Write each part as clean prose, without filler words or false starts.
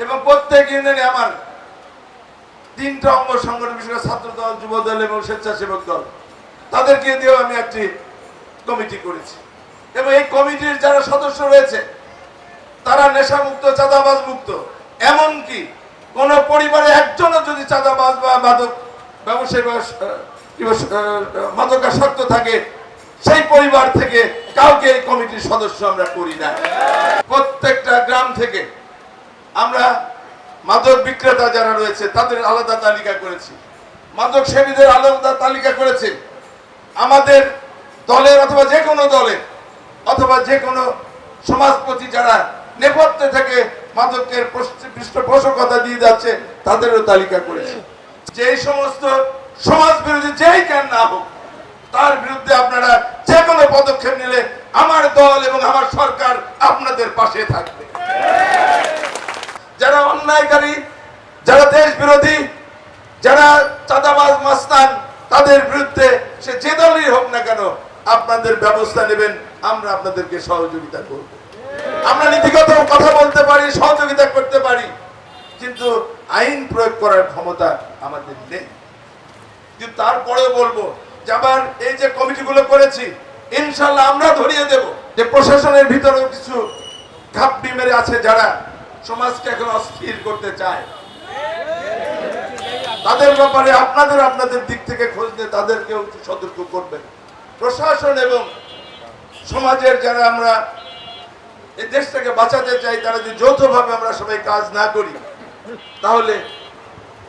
এবং প্রত্যেক ইউনিয়নে আমার 3টা অঙ্গ সংগঠন, বিশেষ করে ছাত্র দল, যুব দল এবং স্বেচ্ছাসেবক দল, তাদেরকে দিয়েও আমি একটি কমিটি করেছি। এবং এই কমিটির যারা সদস্য রয়েছে তারা নেশামুক্ত, চাঁদাবাজ মুক্ত। এমনকি কোন পরিবারে একজনও যদি চাঁদাবাজ বা মাদক ব্যবসায়ী মাদকাসক্ত থাকে, সেই পরিবার থেকে কাউকে এই কমিটির সদস্য আমরা করি না। প্রত্যেকটা গ্রাম থেকে আমরা মাদক বিক্রেতা যারা রয়েছে তাদের আলাদা তালিকা করেছি, মাদক সেবীদের আলাদা তালিকা করেছি। আমাদের দলের অথবা যে কোনো দলের অথবা যে কোনো সমাজপতি যারা নেপথ্যে থেকে মাদকের পৃষ্ঠপোষকতা দিয়ে যাচ্ছে তাদেরও তালিকা করেছে। যে সমস্ত সমাজ বিরোধী যেই কেন না হোক, তার বিরুদ্ধে আপনারা যে কোনো পদক্ষেপ নিলে আমার দল এবং আমার সরকার আপনাদের পাশে থাকবে। যারা অন্যায়কারী, যারা দেশ বিরোধী, যারা চাঁদাবাজ মাস্তান, তাদের বিরুদ্ধে সে যে দলই হোক না কেন আপনাদের ব্যবস্থা নেবেন, আমরা আপনাদেরকে সহযোগিতা করব। আমরা নীতিগত কথা বলতে পারি, সহযোগিতা করতে পারি, কিন্তু আইন প্রয়োগ করার ক্ষমতা আমাদের নেই। কিন্তু তারপরেও বলবো যে আবার এই যে কমিটিগুলো করেছি, ইনশাল্লাহ আমরা ধরিয়ে দেব যে প্রশাসনের ভিতরেও কিছু ঘাপটি মেরে আছে যারা সমাজকে এখন অস্থির করতে চায়। তাদের ব্যাপারে আপনাদের দিক থেকে খোঁজ নিয়ে তাদেরকেও সতর্ক করবেন। প্রশাসন এবং সমাজের যারা আমরা এই দেশটাকে বাঁচাতে চাই, তারা যদি যৌথভাবে আমরা সবাই কাজ না করি, তাহলে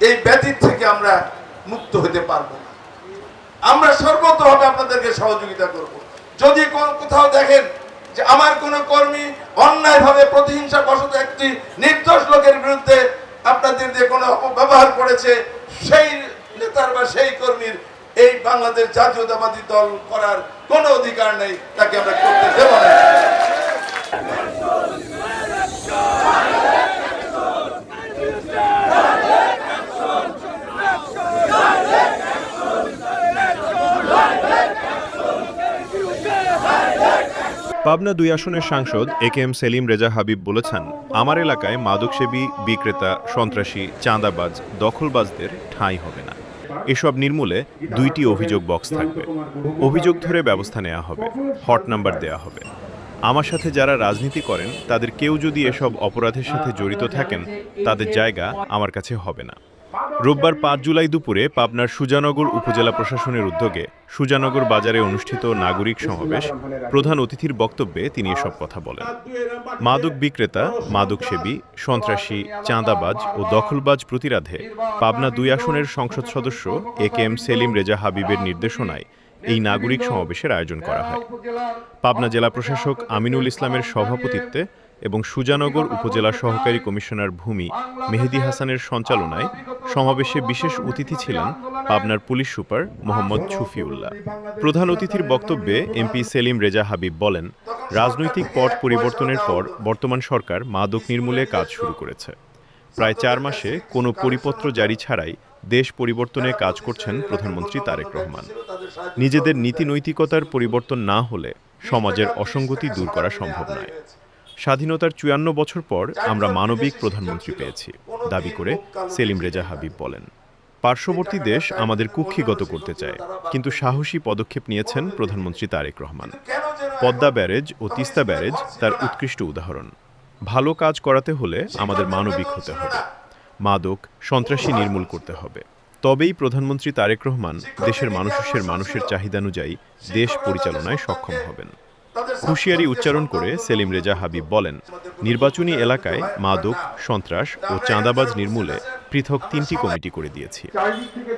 এই ব্যাধির থেকে আমরা মুক্ত হতে পারবো না। আমরা সর্বতভাবে আপনাদেরকে সহযোগিতা করব। যদি কোথাও দেখেন যে আমার কোন কর্মী অন্যায়ভাবে প্রতিহিংসা বশত একটি নির্দোষ লোকের বিরুদ্ধে আপনাদের দিয়ে কোনো অপব্যবহার করেছে, সেই নেতার বা সেই কর্মীর এই বাংলাদেশ জাতীয়তাবাদী দল করার কোনো অধিকার নেই, তাকে আমরা করতে দেব না। পাবনা 2 আসনের সাংসদ AKM সেলিম রেজা হাবিব বলেছেন, আমার এলাকায় মাদকসেবী, বিক্রেতা, সন্ত্রাসী, চাঁদাবাজ, দখলবাজদের ঠাঁই হবে না। এসব নির্মূলে 2টি অভিযোগ বক্স থাকবে। অভিযোগ ধরে ব্যবস্থা নেওয়া হবে, হট নাম্বার দেওয়া হবে। আমার সাথে যারা রাজনীতি করেন তাদের কেউ যদি এসব অপরাধের সাথে জড়িত থাকেন, তাদের জায়গা আমার কাছে হবে না। রোববার 5 জুলাই দুপুরে পাবনার সুজানগর উপজেলা প্রশাসনের উদ্যোগে সুজানগর বাজারে অনুষ্ঠিত নাগরিক সমাবেশ প্রধান অতিথির বক্তব্যে তিনি এসব কথা বলেন। মাদক বিক্রেতা, মাদকসেবী, সন্ত্রাসী, চাঁদাবাজ ও দখলবাজ প্রতিরোধে পাবনা 2 আসনের সংসদ সদস্য AKM সেলিম রেজা হাবিবের নির্দেশনায় এই নাগরিক সমাবেশের আয়োজন করা হয়। পাবনা জেলা প্রশাসক আমিনুল ইসলামের সভাপতিত্বে এবং সুজানগর উপজেলা সহকারী কমিশনার ভূমি মেহেদি হাসানের সঞ্চালনায় সমাবেশে বিশেষ অতিথি ছিলেন পাবনার পুলিশ সুপার মোহাম্মদ শফিউল্লাহ। প্রধান অতিথির বক্তব্যে MP সেলিম রেজা হাবিব বলেন, রাজনৈতিক পট পরিবর্তনের পর বর্তমান সরকার মাদক নির্মূলে কাজ শুরু করেছে। প্রায় 4 মাসে কোনো পরিপত্র জারি ছাড়াই দেশ পরিবর্তনে কাজ করছেন প্রধানমন্ত্রী তারেক রহমান। নিজেদের নীতি নৈতিকতার পরিবর্তন না হলে সমাজের অসঙ্গতি দূর করা সম্ভব নয়। স্বাধীনতার 54 বছর পর আমরা মানবিক প্রধানমন্ত্রী পেয়েছি দাবি করে সেলিম রেজা হাবিব বলেন, পার্শ্ববর্তী দেশ আমাদের কুক্ষিগত করতে চায়, কিন্তু সাহসী পদক্ষেপ নিয়েছেন প্রধানমন্ত্রী তারেক রহমান। পদ্মা ব্যারেজ ও তিস্তা ব্যারেজ তার উৎকৃষ্ট উদাহরণ। ভালো কাজ করাতে হলে আমাদের মানবিক হতে হবে, মাদক, সন্ত্রাসী নির্মূল করতে হবে। তবেই প্রধানমন্ত্রী তারেক রহমান দেশের মানুষের চাহিদানুযায়ী দেশ পরিচালনায় সক্ষম হবেন। হুঁশিয়ারি উচ্চারণ করে সেলিম রেজা হাবিব বলেন, নির্বাচনী এলাকায় মাদক, সন্ত্রাস ও চাঁদাবাজ নির্মূলে পৃথক 3টি কমিটি করে দিয়েছি।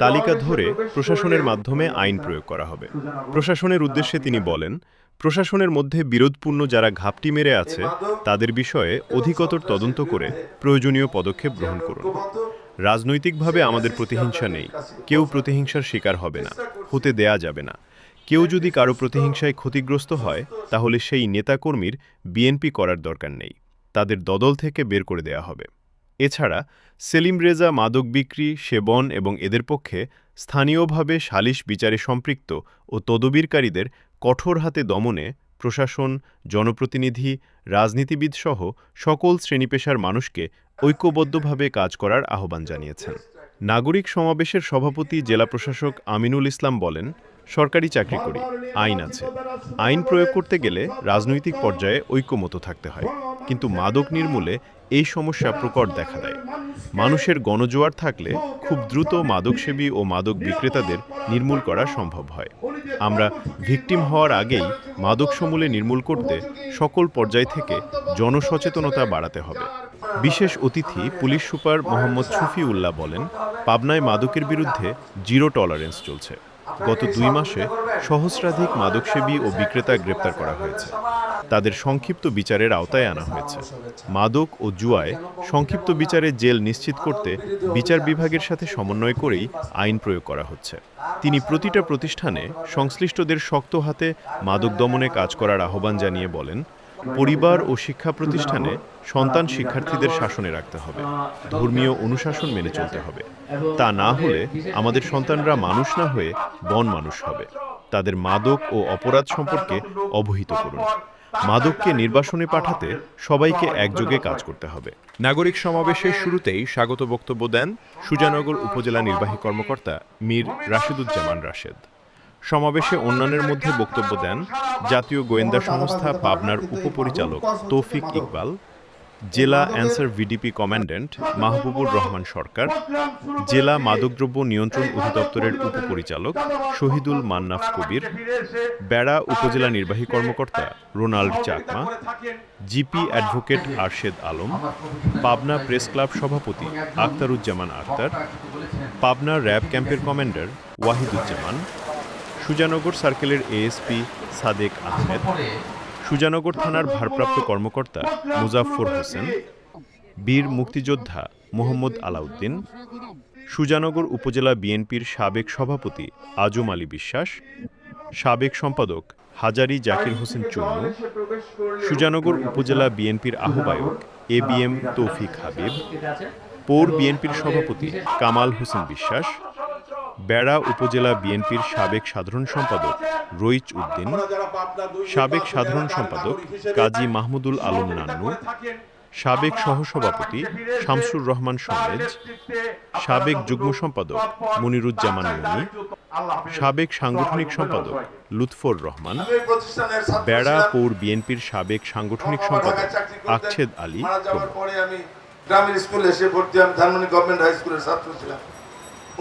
তালিকা ধরে প্রশাসনের মাধ্যমে আইন প্রয়োগ করা হবে। প্রশাসনের উদ্দেশ্যে তিনি বলেন, প্রশাসনের মধ্যে বিরোধপূর্ণ যারা ঘাপটি মেরে আছে তাদের বিষয়ে অধিকতর তদন্ত করে প্রয়োজনীয় পদক্ষেপ গ্রহণ করুন। রাজনৈতিকভাবে আমাদের প্রতিহিংসা নেই, কেউ প্রতিহিংসার শিকার হবে না, হতে দেয়া যাবে না। কেউ যদি কারো প্রতিহিংসায় ক্ষতিগ্রস্ত হয় তাহলে সেই নেতাকর্মীর বিএনপি করার দরকার নেই, তাদের দদল থেকে বের করে দেয়া হবে। এছাড়া সেলিম রেজা মাদক বিক্রি, সেবন এবং এদের পক্ষে স্থানীয়ভাবে সালিশ বিচারে সম্পৃক্ত ও তদবিরকারীদের কঠোর হাতে দমনে প্রশাসন, জনপ্রতিনিধি, রাজনীতিবিদ সহ সকল শ্রেণীপেশার মানুষকে ঐক্যবদ্ধভাবে কাজ করার আহ্বান জানিয়েছেন। নাগরিক সমাবেশের সভাপতি জেলা প্রশাসক আমিনুল ইসলাম বলেন, সরকারি চাকরি করি, আইন আছে। আইন প্রয়োগ করতে গেলে রাজনৈতিক পর্যায়ে ঐক্যমত থাকতে হয়, কিন্তু মাদক নির্মূলে এই সমস্যা প্রকট দেখা দেয়। মানুষের গণজোয়ার থাকলে খুব দ্রুত মাদকসেবী ও মাদক বিক্রেতাদের নির্মূল করা সম্ভব হয়। আমরা ভিকটিম হওয়ার আগেই মাদক সমূলে নির্মূল করতে সকল পর্যায় থেকে জনসচেতনতা বাড়াতে হবে। বিশেষ অতিথি পুলিশ সুপার মোহাম্মদ শফিউল্লাহ বলেন, পাবনায় মাদকের বিরুদ্ধে জিরো টলারেন্স চলছে। গত 2 মাসে সহস্রাধিক মাদকসেবী ও বিক্রেতা গ্রেপ্তার করা হয়েছে। তাদের সংক্ষিপ্ত বিচারের আওতায় আনা হয়েছে। মাদক ও জুয়ায় সংক্ষিপ্ত বিচারে জেল নিশ্চিত করতে বিচার বিভাগের সাথে সমন্বয় করেই আইন প্রয়োগ করা হচ্ছে। তিনি প্রতিটা প্রতিষ্ঠানে সংশ্লিষ্টদের শক্ত হাতে মাদক দমনে কাজ করার আহ্বান জানিয়ে বলেন, পরিবার ও শিক্ষা প্রতিষ্ঠানে সন্তান শিক্ষার্থীদের শাসনে রাখতে হবে, ধর্মীয় অনুশাসন মেনে চলতে হবে। তা না হলে আমাদের সন্তানরা মানুষ না হয়ে বন মানুষ হবে। তাদের মাদক ও অপরাধ সম্পর্কে অবহিত করুন। মাদককে নির্বাসনে পাঠাতে সবাইকে একযোগে কাজ করতে হবে। নাগরিক সমাবেশের শুরুতেই স্বাগত বক্তব্য দেন সুজানগর উপজেলা নির্বাহী কর্মকর্তা মীর রাশেদুজ্জামান রাশেদ। সমাবেশে অন্যান্যের মধ্যে বক্তব্য দেন জাতীয় গোয়েন্দা সংস্থা পাবনার উপপরিচালক তৌফিক ইকবাল, জেলা অ্যানসার ভিডিপি কমান্ড্যান্ট মাহবুবুর রহমান সরকার, জেলা মাদকদ্রব্য নিয়ন্ত্রণ অধিদপ্তরের উপপরিচালক শহীদুল মান্নাফ কবির, বেড়া উপজেলা নির্বাহী কর্মকর্তা Ronald Chakma, GP advocate Arshed Alam, Pabna press club সভাপতি আখতারুজ্জামান আখতার, পাবনা র্যাব ক্যাম্পের কমান্ডার ওয়াহিদুজ্জামান, সুজানগর সার্কেলের এএসপি সাদেক আহমেদ, সুজানগর থানার ভারপ্রাপ্ত কর্মকর্তা মুজাফফর হোসেন, বীর মুক্তিযোদ্ধা মোহাম্মদ আলাউদ্দিন, সুজানগর উপজেলা বিএনপির সাবেক সভাপতি আজম আলী বিশ্বাস, সাবেক সম্পাদক হাজারী জাকির হোসেন চুন্নু, সুজানগর উপজেলা বিএনপির আহ্বায়ক এবিএম তৌফিক হাবিব, পৌর বিএনপির সভাপতি কামাল হোসেন বিশ্বাস, বেড়া উপজেলা বিএনপির সাবেক সাধারণ সম্পাদক রইচ উদ্দিন, সাবেক সাধারণ সম্পাদক কাজী মাহমুদুল আলম নান্নু, সাবেক সহসভাপতি শামসুর রহমান সমেজ, সাবেক যুগ্ম সম্পাদক মনিরুজ্জামান মনি, সাবেক সাংগঠনিক সম্পাদক লুৎফর রহমান, বেড়া পৌর বিএনপির সাবেক সাংগঠনিক সম্পাদক আকছেদ আলী। আমি গ্রামের স্কুলে এসে ভর্তি, আমি ধানমন্ডি গভর্নমেন্ট হাই স্কুলের ছাত্র ছিলাম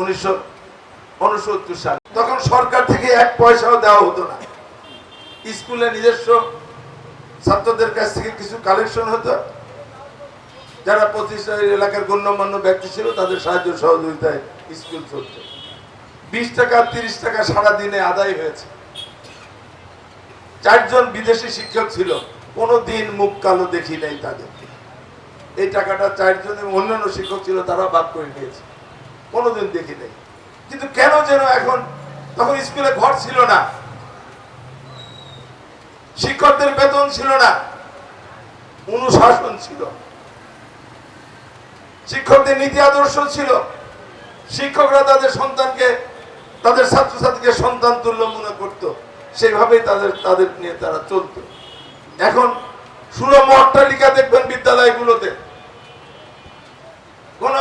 1969 সালে। তখন সরকার থেকে 1 পয়সাও দেওয়া হতো না। স্কুলে নিজস্ব ছাত্রদের কাছ থেকে কিছু কালেকশন হতো, যারা প্রতিষ্ঠা এলাকার গণ্যমান্য ব্যক্তি ছিল তাদের সাহায্য সহযোগিতায় স্কুল চলছে। 20 টাকা 30 টাকা সারা দিনে আদায় হয়েছে। 4 জন বিদেশি শিক্ষক ছিল, কোনোদিন মুখ কালো দেখি নাই তাদের। এই টাকাটা 4 জন এবং অন্যান্য শিক্ষক ছিল, তারা ভাগ করে নিয়েছে, কোনোদিন দেখি নাই। কিন্তু কেন যেন এখন, তখন স্কুলে ঘর ছিল না, শিক্ষকদের বেতন ছিল না, অনুশাসন ছিল, শিক্ষকদের নীতি আদর্শ ছিল, শিক্ষকরা তাদের সন্তানকে, তাদের ছাত্রছাত্রীকে সন্তান তুল্য মনে করত, সেইভাবেই তাদের নিয়ে তারা চলত। এখন সুলভ অট্টালিকা দেখবেন বিদ্যালয়গুলোতে, কোন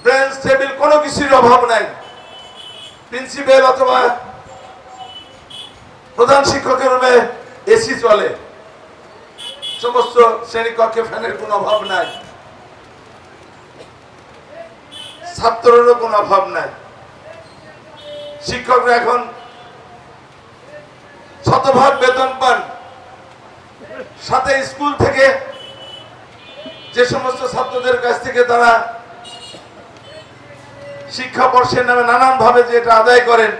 বেঞ্চ টেবিল কোনো কিছুর অভাব নাই। প্রিন্সিপাল অথবা প্রধান শিক্ষকের রুমে এসি চলে, সমস্ত শ্রেণীকক্ষে ফ্যানের কোনো অভাব নাই, ছাত্রেরও কোনো অভাব নাই। শিক্ষকরা এখন শতভাগ বেতন পান, সাথে স্কুল থেকে যে সমস্ত ছাত্রদের কাছ থেকে তারা শিক্ষা বর্ষের নামে নানান ভাবে যেটা আদায় করেন,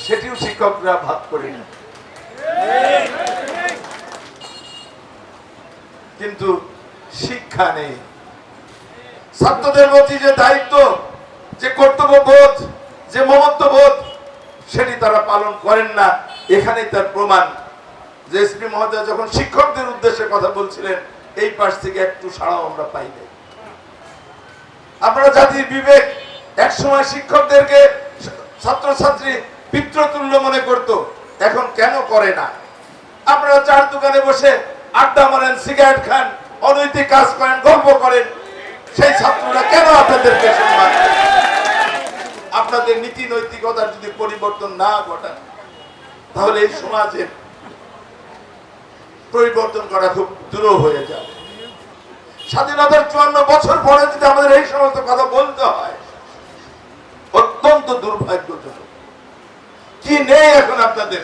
সেটিও শিক্ষকরা ভাগ করে নেন। কিন্তু শিক্ষা নেই। ছাত্রদের প্রতি যে দায়িত্ব, যে কর্তব্যবোধ, যে মমত্ববোধ, সেটি তারা পালন করেন না। এখানেই তার প্রমাণ যে এসপি মহোদয় যখন শিক্ষকদের উদ্দেশ্যে কথা বলছিলেন, এই পাশ থেকে একটু সাড়াও আমরা পাই নাই। আপনারা জাতির বিবেক, একসময় শিক্ষকদেরকে ছাত্রছাত্রী পিতৃতুল্য মনে করত, এখন কেন করে না? আপনারা 4 দোকানে বসে আড্ডা মারেন, সিগারেট খান, অনৈতিক কাজ করেন, গল্প করেন, সেই ছাত্ররা কেন আপনাদেরকে সম্মান করে? আপনাদের নীতি নৈতিকতার যদি পরিবর্তন না ঘটান তাহলে এই সমাজের পরিবর্তন করা খুব দূর হয়ে যাবে। স্বাধীনতার 54 বছর পরে যদি আমাদের এই সমস্ত কথা বলতে হয়, অত্যন্ত দুর্ভাগ্যজনক। কি নেই এখন আপনাদের?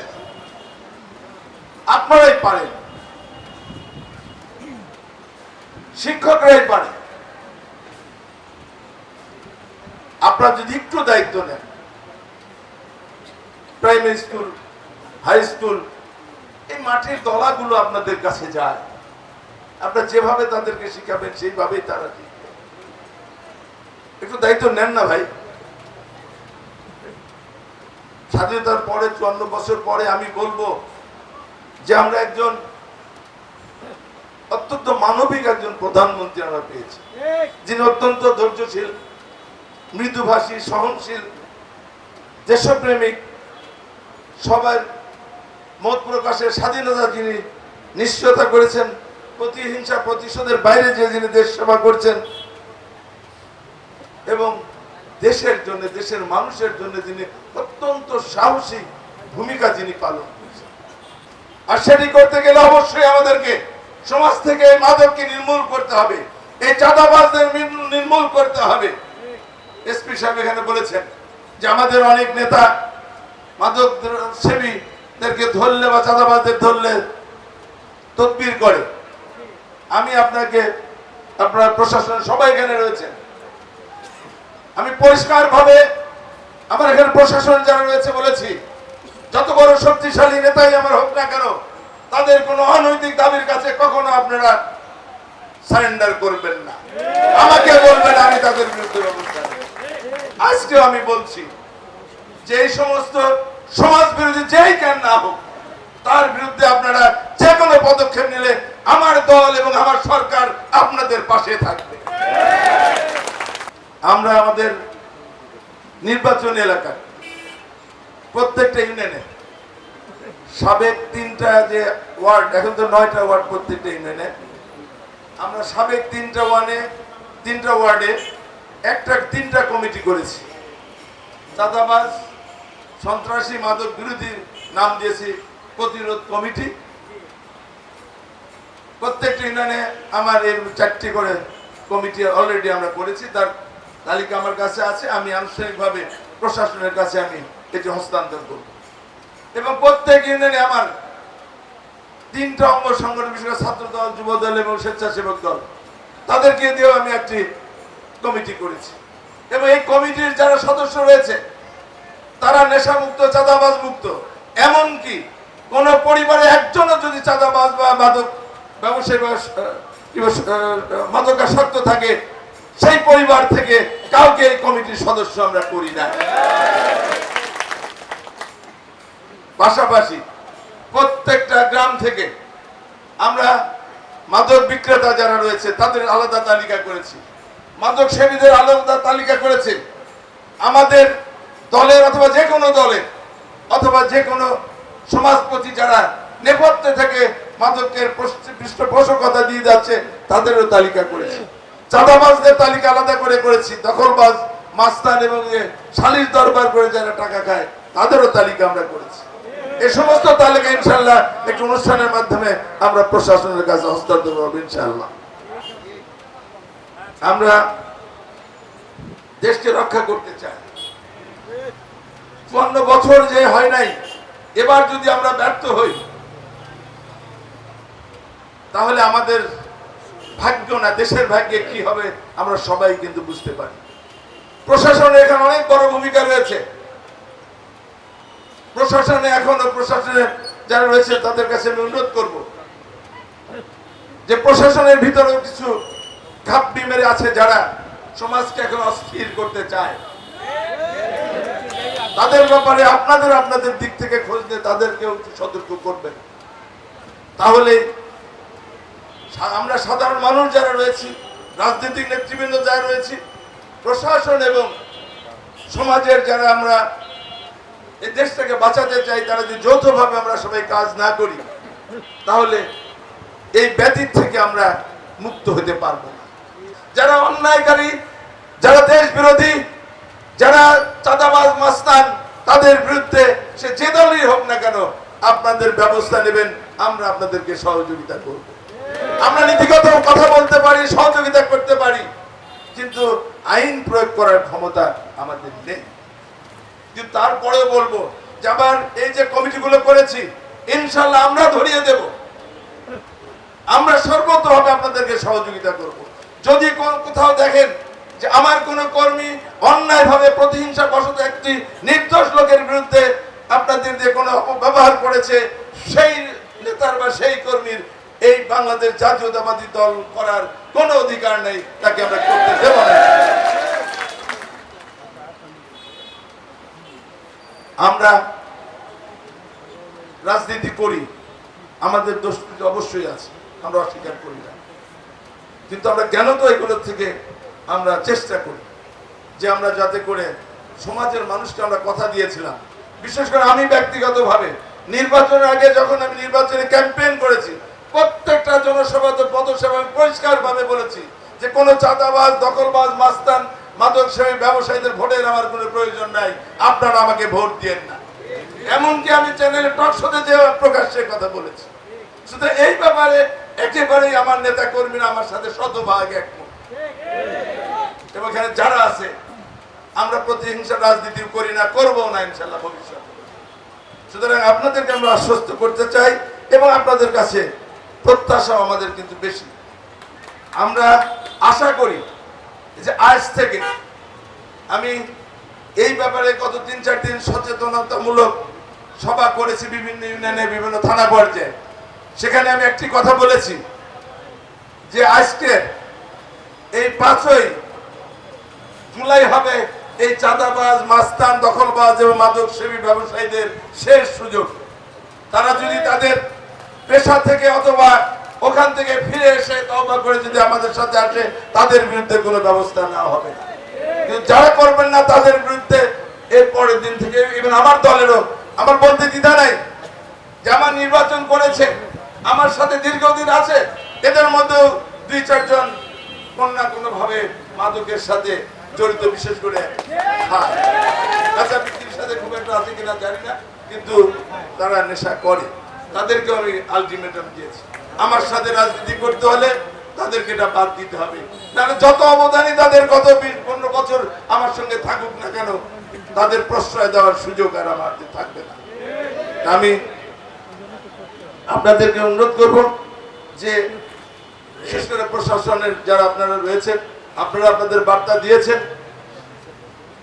আপনারাই পারেন, শিক্ষকরাই পারেন। আপনারা যদি একটু দায়িত্ব নেন, প্রাইমারি স্কুল, হাই স্কুল, এই মাটির তলাগুলো আপনাদের কাছে যায়, আপনারা যেভাবে তাদেরকে শিখাবেন সেইভাবেই তারা শিখবে। একটু দায়িত্ব নেন না ভাই। স্বাধীনতার পরে 54 বছর পরে আমি বলবো যে আমরা একজন অত্যন্ত মানবিক একজন প্রধানমন্ত্রী আমরা পেয়েছি, যিনি অত্যন্ত ধৈর্যশীল, মৃদুভাষী, সহনশীল, দেশপ্রেমিক, সবার মত প্রকাশের স্বাধীনতা যিনি নিশ্চয়তা করেছেন, প্রতিহিংসা প্রতিশোধের বাইরে যে যিনি দেশ সেবা করছেন এবং দেশের জন্য, দেশের মানুষের জন্য যিনি অত্যন্ত সাহসী ভূমিকা যিনি পালন করেছেন। আর সেটি করতে গেলে অবশ্যই আমাদেরকে সমাজ থেকে এই মাদককে নির্মূল করতে হবে, এই চাঁদাবাজদের নির্মূল করতে হবে। এসপি সাহেব এখানে বলেছেন যে আমাদের অনেক নেতা মাদক সেবীদেরকে ধরলে বা চাঁদাবাজদের ধরলে তদবির করে। আমি আপনাকে, আপনার প্রশাসন সবাই এখানে রয়েছেন, আমি পরিষ্কার ভাবে আমার এখানে প্রশাসন যারা রয়েছে বলেছি, যত বড় শক্তিশালী নেতাই আমার হোক না কেন, তাদের কোনো অনৈতিক দাবির কাছে কখনো আপনারা সারেন্ডার করবেন না। আমাকে বলবেন, আমি তাদের বিরুদ্ধে ব্যবস্থা নেব। আজকেও আমি বলছি যে এই সমস্ত সমাজ বিরোধী যেই কেন না হোক, তার বিরুদ্ধে আপনারা যে কোনো পদক্ষেপ নিলে আমার দল এবং আমার সরকার আপনাদের পাশে থাকবে। আমরা আমাদের নির্বাচনী এলাকায় প্রত্যেকটা ইউনিয়নে সাবেক 3টা যে ওয়ার্ড, এখন তো 9টা ওয়ার্ড প্রত্যেকটা ইউনিয়নে, আমরা সাবেক 3টা ওয়ার্ডে 3টা কমিটি করেছি। চাঁদাবাজ, সন্ত্রাসী, মাদক বিরোধী নাম দিয়েছি প্রতিরোধ কমিটি। প্রত্যেকটা ইউনিয়নে আমার এর 4টি করে কমিটি অলরেডি আমরা করেছি, তার তালিকা আমার কাছে আছে। আমি আনুষ্ঠানিকভাবে প্রশাসনের কাছে আমি এটি হস্তান্তর করব এবং প্রত্যেক ইউনিয়নে আমার 3টা অঙ্গ সংগঠন, বিশেষ করে ছাত্র দল, যুব দল এবং স্বেচ্ছাসেবক দল, তাদেরকে দিয়েও আমি একটি কমিটি করেছি এবং এই কমিটির যারা সদস্য রয়েছে তারা নেশামুক্ত, চাঁদাবাজ মুক্ত। এমনকি কোন পরিবারে একজনও যদি চাঁদাবাজ বা মাদক ব্যবসায়ী বা মাদকাসক্ত থাকে, সেই পরিবার থেকে কাউকে এই কমিটির সদস্য আমরা করি না। পাশাপাশি প্রত্যেকটা গ্রাম থেকে আমরা মাদক বিক্রেতা যারা রয়েছে তাদের আলাদা তালিকা করেছি, মাদক সেবীদের আলাদা তালিকা করেছি। আমাদের দলের অথবা যে কোনো দলের অথবা যে কোনো সমাজপতি যারা নেপথ্যে থেকে মাদকের পৃষ্ঠপোষকতা দিয়ে যাচ্ছে তাদেরও তালিকা করেছি। চাঁদাবাজদের তালিকা আলাদা করে করেছি, দখলবাজ, মাস্তান এবং সালিশ দরবার করে যারা টাকা খায় তাদেরও তালিকা আমরা করেছি। এই সমস্ত তালিকা ইনশাআল্লাহ একটি অনুষ্ঠানের মাধ্যমে আমরা প্রশাসনের কাছে হস্তান্তর করব ইনশাআল্লাহ। আমরা দেশকে রক্ষা করতে চাই। 54 বছর যে হয় নাই, এবার যদি আমরা ব্যর্থ হই তাহলে আমাদের ভাগ্য না, দেশের ভাগ্যে কি হবে আমরা সবাই কিন্তু বুঝতে পারি। প্রশাসনের এখানে অনেক বড় ভূমিকা রয়েছে। প্রশাসনে যারা রয়েছে তাদের কাছে আমি অনুরোধ করব যে প্রশাসনের ভিতরেও কিছু ঘাপটি মেরে আছে যারা সমাজকে এখন অস্থির করতে চায়, তাদের ব্যাপারে আপনাদের দিক থেকে খোঁজ নিয়ে তাদেরকেও সতর্ক করবেন। তাহলে আমরা সাধারণ মানুষ যারা রয়েছি, রাজনৈতিক নেতৃবৃন্দ যারা রয়েছি, প্রশাসন এবং সমাজের যারা আমরা এই দেশটাকে বাঁচাতে চাই, তারা যদি যৌথভাবে আমরা সবাই কাজ না করি তাহলে এই ব্যাধির থেকে আমরা মুক্ত হতে পারবো না। যারা অন্যায়কারী, যারা দেশ বিরোধী, যারা চাঁদাবাজ মাস্তান, তাদের বিরুদ্ধে সে যে দলই হোক না কেন আপনাদের ব্যবস্থা নেবেন, আমরা আপনাদেরকে সহযোগিতা করব। আমরা নীতিগত কথা বলতে পারি, সহযোগিতা করতে পারি, কিন্তু আইন প্রয়োগ করার ক্ষমতা আমাদের নেই। কিন্তু তারপরেও বলবো যে আবার এই যে কমিটিগুলো করেছি, ইনশাল্লাহ আমরা ধরিয়ে দেব, আমরা সর্বতভাবে আপনাদেরকে সহযোগিতা করব। যদি কোথাও দেখেন যে আমার কোন কর্মী অন্যায়ভাবে প্রতিহিংসা বশত একটি নির্দোষ লোকের বিরুদ্ধে আপনাদের যে কোনো অপব্যবহার করেছে, সেই নেতার বা সেই কর্মীর এই বাংলাদেশ জাতীয়তাবাদী দল করার কোনো অধিকার নেই, তাকে আমরা করতে দেব না। আমরা রাজনীতি করি, আমাদের দোষ অবশ্যই আছে, আমরা অস্বীকার করি না, কিন্তু আমরা কেন তো এগুলোর থেকে আমরা চেষ্টা করি যে আমরা যাতে করে সমাজের মানুষকে আমরা কথা দিয়েছিলাম। বিশেষ করে আমি ব্যক্তিগতভাবে নির্বাচনের আগে যখন আমি নির্বাচনে ক্যাম্পেইন করেছি, প্রত্যেকটা জনসভা তো পদসভা আমি পরিষ্কারভাবে বলেছি যে কোনো চাঁদাবাজ, দখলবাজ, মাস্তান, মাদক সেবী ব্যবসায়ীদের ভোটের আমার কোনো প্রয়োজন নাই, আপনারা আমাকে ভোট দিয়েন না। এমনকি আমি চ্যানেলে টক শোতে যে প্রকাশ্যে কথা বলেছি। সুতরাং এই ব্যাপারে একেবারেই আমার নেতা কর্মীরা আমার সাথে শতভাগ একমত, এবং এখানে যারা আছে আমরা প্রতিহিংসা রাজনীতি করি না, করবো না ইনশাল্লাহ ভবিষ্যতে। সুতরাং আপনাদেরকে আমরা আশ্বস্ত করতে চাই, এবং আপনাদের কাছে প্রত্যাশাও আমাদের কিন্তু বেশি। আমরা আশা করি যে আজ থেকে আমি এই ব্যাপারে গত 3-4 দিন সচেতনতামূলক সভা করেছি বিভিন্ন ইউনিয়নে, বিভিন্ন থানা পর্যায়ে। সেখানে আমি একটি কথা বলেছি যে আজকে এই 5ই জুলাই হবে এই চাঁদাবাজ, মাস্তান, দখলবাজ এবং মাদক সেবী ব্যবসায়ীদের শেষ সুযোগ। তারা যদি তাদের পেশা থেকে অথবা ওখান থেকে ফিরে এসে তওবা করে যদি আমাদের সাথে আসে, তাদের বিরুদ্ধে কোনো ব্যবস্থা নেওয়া হবে না। কিন্তু যারা করবেন না তাদের বিরুদ্ধে এর পরের দিন থেকে, ইভেন আমার দলেরও, আমার বলতে দ্বিধা নাই যে আমার নির্বাচন করেছে, আমার সাথে দীর্ঘদিন আছে, এদের মধ্যেও 2-4 জন কোন না কোনো ভাবে মাদকের সাথে জড়িত, বিশেষ করে কাঁচা বিক্রির সাথে খুব একটা আছে কিনা জানি না, কিন্তু তারা নেশা করে। তাদেরকে আমি আলটিমেটাম দিয়েছি, আমার সাথে রাজনীতি করতে হলে তাদেরকে এটা বাদ দিতে হবে, নাহলে যত অবদানই তাদের গত 20-15 বছর আমার সঙ্গে থাকুক না কেন, তাদের প্রশ্রয় দেওয়ার সুযোগ আর আমার থাকবে না। আমি আপনাদেরকে অনুরোধ করব যে বিশেষ করে প্রশাসনের যারা আপনারা রয়েছেন, আপনারা আপনাদের বার্তা দিয়েছেন,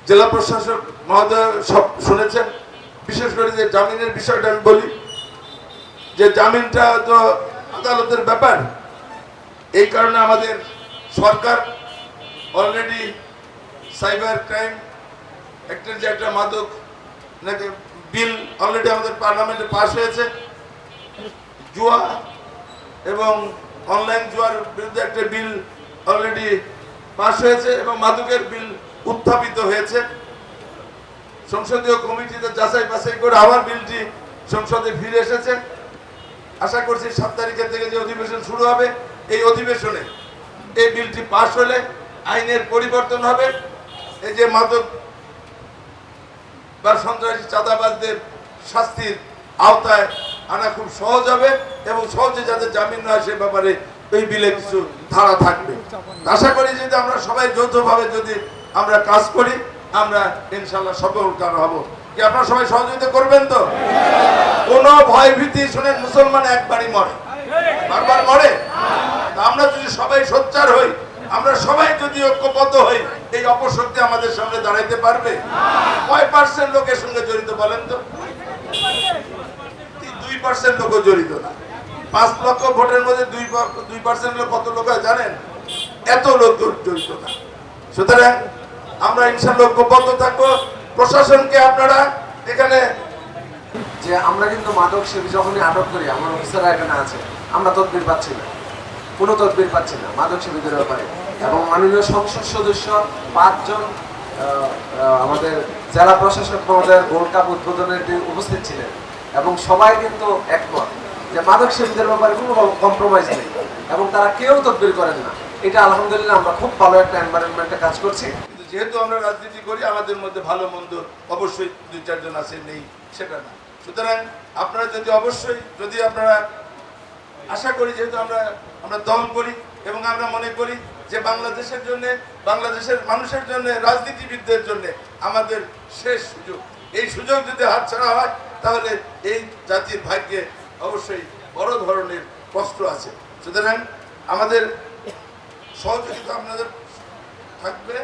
জেলা প্রশাসক মহোদয় সব শুনেছেন। বিশেষ করে যে জামিনের বিষয়টা আমি বলি, যে জামিনটা তো আদালতের ব্যাপার, এই কারণে আমাদের সরকার অলরেডি সাইবার ক্রাইম অ্যাক্টের যে একটা মাদক বিল অলরেডি আমাদের পার্লামেন্টে পাস হয়েছে, জুয়া এবং অনলাইন জুয়ার বিরুদ্ধে একটা বিল অলরেডি পাস হয়েছে, এবং মাদকের বিল উত্থাপিত হয়েছে। সংসদীয় কমিটিতে যাচাই বাছাই করে আবার বিলটি সংসদে ফিরে এসেছে। আশা করছি 7 তারিখের থেকে যে অধিবেশন শুরু হবে, এই অধিবেশনে এই বিলটি পাস হলে আইনের পরিবর্তন হবে। এই যে মাদক বা সন্ত্রাসী চাঁদাবাজদের শাস্তির আওতায় আনা খুব সহজ হবে, এবং সহজে যাতে জামিন না হয় সে ব্যাপারে এই বিলে কিছু ধারা থাকবে। আশা করি যদি আমরা সবাই যৌথভাবে যদি আমরা কাজ করি, আমরা ইনশাল্লাহ সফলকাম হব। কি আপনারা সবাই সহযোগিতা করবেন তো? কোনো ভয় ভীতি শুনেন, মুসলমান একবারই মরে, বারবার মরে। আমরা যদি সবাই সোচ্চার হই, আমরা সবাই যদি ঐক্যবদ্ধ হই, এই অপশক্তি আমাদের সামনে দাঁড়াইতে পারবে? কয় % লোকের সঙ্গে জড়িত বলেন তো? 2% লোক জড়িত না। 5 লক্ষ ভোটের মধ্যে 2% লোক কত লোক হয় জানেন? এত লোক জড়িত না। সুতরাং আমরা ইনশাআল্লাহ ঐক্যবদ্ধ থাকবো। প্রশাসনকে আপনারা এখানে, যে আমরা কিন্তু মাদক সেবী যখনই আটক করি, আমার অফিসাররা এখানে আছে, আমরা তদবির পাচ্ছি না, কোনো তদবির পাচ্ছি না মাদক সেবীদের ব্যাপারে। এবং মাননীয় সংসদ সদস্য 5 জন আমাদের জেলা প্রশাসক মহোদয়ের গোল্ড কাপ উদ্বোধনের দিন উপস্থিত ছিলেন, এবং সবাই কিন্তু একমত যে মাদক সেবীদের ব্যাপারে কোনো কম্প্রোমাইজ নেই, এবং তারা কেউ তদবির করেন না। এটা আলহামদুলিল্লাহ আমরা খুব ভালো একটা এনভায়রনমেন্টে কাজ করছি। কিন্তু যেহেতু আমরা রাজনীতি করি, আমাদের মধ্যে ভালো মন্দ অবশ্যই 2-4 জন আছে, নেই সেটা না। সুতরাং আপনারা যদি আপনারা আশা করি, যেহেতু আমরা দল করি এবং আমরা মনে করি যে বাংলাদেশের জন্য, বাংলাদেশের মানুষের জন্য, রাজনীতিবিদদের জন্য আমাদের শেষ সুযোগ। এই সুযোগ যদি হাতছাড়া হয় তাহলে এই জাতির ভাগ্যে অবশ্যই বড় ধরনের কষ্ট আছে। সুতরাং আমাদের সহযোগিতা আপনাদের থাকবে।